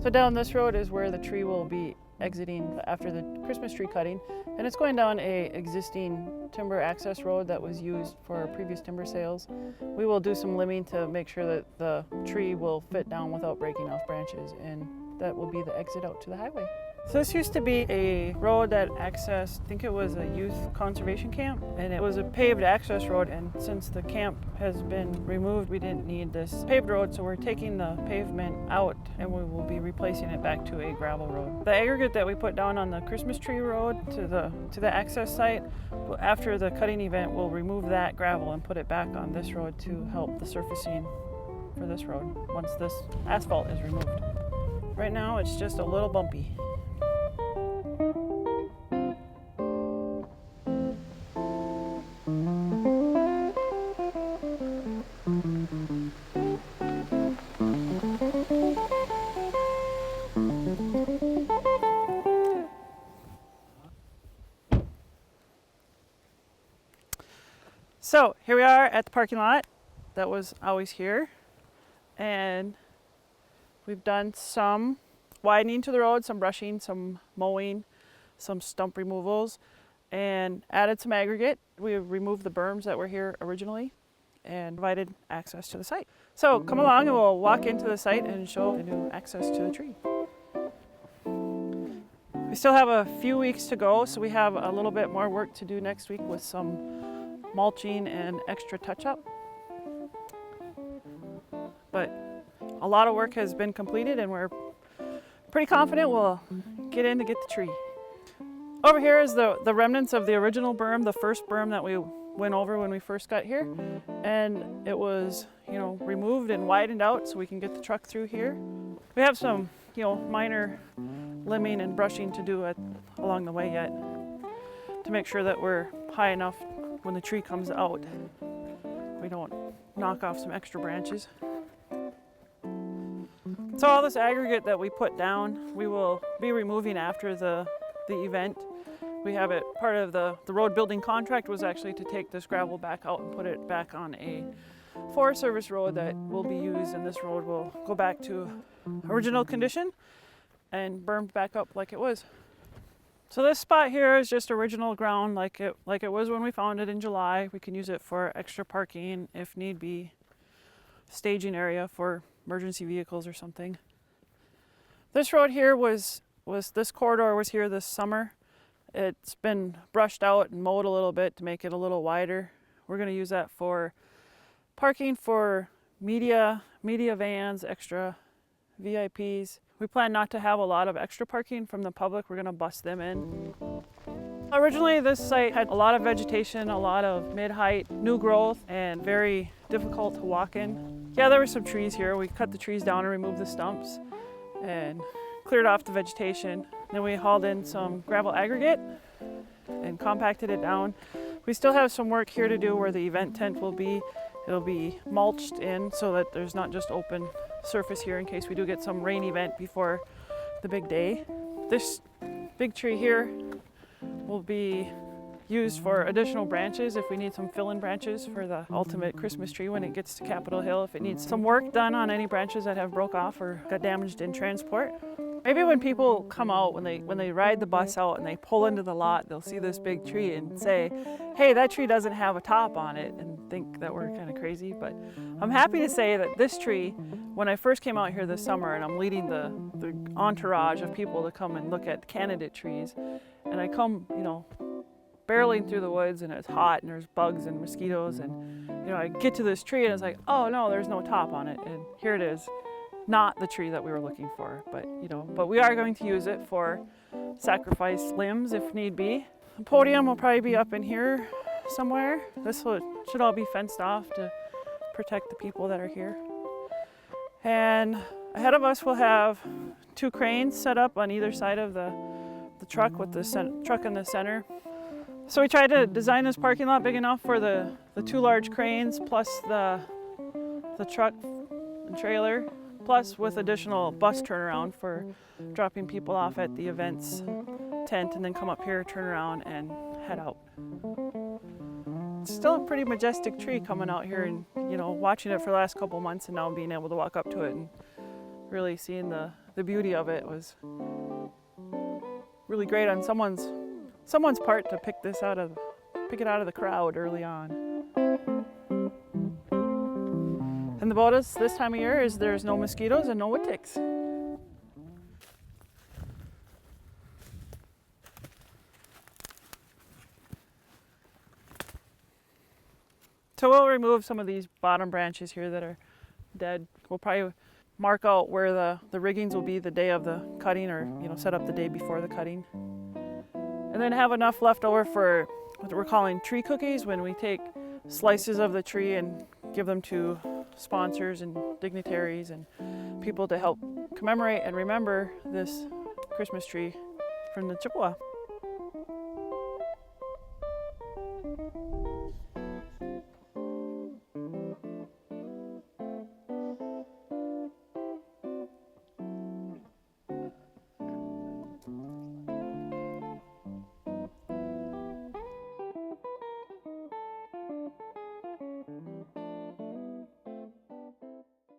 So down this road is where the tree will be exiting after the Christmas tree cutting, and it's going down a existing timber access road that was used for previous timber sales. We will do some limbing to make sure that the tree will fit down without breaking off branches, and that will be the exit out to the highway. So this used to be a road that accessed, I think it was a youth conservation camp, and it was a paved access road, and since the camp has been removed, we didn't need this paved road, so we're taking the pavement out and we will be replacing it back to a gravel road. The aggregate that we put down on the Christmas tree road to the access site, after the cutting event, we'll remove that gravel and put it back on this road to help the surfacing for this road once this asphalt is removed. Right now it's just a little bumpy. So here we are at the parking lot that was always here, and we've done some widening to the road, some brushing, some mowing, some stump removals, and added some aggregate. We removed the berms that were here originally and provided access to the site. So come along and we'll walk into the site and show the new access to the tree. We still have a few weeks to go, so we have a little bit more work to do next week with some mulching and extra touch-up. But a lot of work has been completed and we're pretty confident we'll get in to get the tree. Over here is the remnants of the original berm, the first berm that we went over when we first got here. And it was, removed and widened out so we can get the truck through here. We have some, minor limbing and brushing to do along the way yet to make sure that we're high enough when the tree comes out. We don't knock off some extra branches. So all this aggregate that we put down, we will be removing after the event. We have it, part of the road building contract was actually to take this gravel back out and put it back on a Forest Service road that will be used, and this road will go back to original condition and bermed back up like it was. So this spot here is just original ground like it was when we found it in July. We can use it for extra parking if need be, staging area for emergency vehicles or something. This road here this corridor was here this summer. It's been brushed out and mowed a little bit to make it a little wider. We're going to use that for parking for media vans, extra VIPs. We plan not to have a lot of extra parking from the public. We're going to bus them in. Originally, this site had a lot of vegetation, a lot of mid-height new growth, and very difficult to walk in. Yeah, there were some trees here. We cut the trees down and removed the stumps and cleared off the vegetation. Then we hauled in some gravel aggregate and compacted it down. We still have some work here to do where the event tent will be. It'll be mulched in so that there's not just open surface here in case we do get some rain event before the big day. This big tree here will be used for additional branches if we need some fill-in branches for the ultimate Christmas tree when it gets to Capitol Hill, if it needs some work done on any branches that have broke off or got damaged in transport. Maybe when people come out, when they ride the bus out and they pull into the lot, they'll see this big tree and say, hey, that tree doesn't have a top on it, and think that we're kind of crazy. But I'm happy to say that this tree, when I first came out here this summer and I'm leading the entourage of people to come and look at candidate trees, and I come, barreling through the woods and it's hot and there's bugs and mosquitoes, and I get to this tree and it's like, oh no, there's no top on it, and here it is. Not the tree that we were looking for, but we are going to use it for sacrifice limbs if need be. The podium will probably be up in here somewhere. This should all be fenced off to protect the people that are here. And ahead of us we'll have 2 cranes set up on either side of the truck with the truck in the center. So we tried to design this parking lot big enough for the 2 large cranes plus the truck and trailer, plus with additional bus turnaround for dropping people off at the events tent and then come up here, turn around and head out. It's still a pretty majestic tree coming out here, and watching it for the last couple months and now being able to walk up to it and really seeing the the beauty of it was really great on someone's part to pick it out of the crowd early on. And the bonus this time of year is there's no mosquitoes and no wood ticks. So we'll remove some of these bottom branches here that are dead. We'll probably mark out where the riggings will be the day of the cutting, or set up the day before the cutting. And then have enough left over for what we're calling tree cookies, when we take slices of the tree and give them to sponsors and dignitaries and people to help commemorate and remember this Christmas tree from the Chippewa.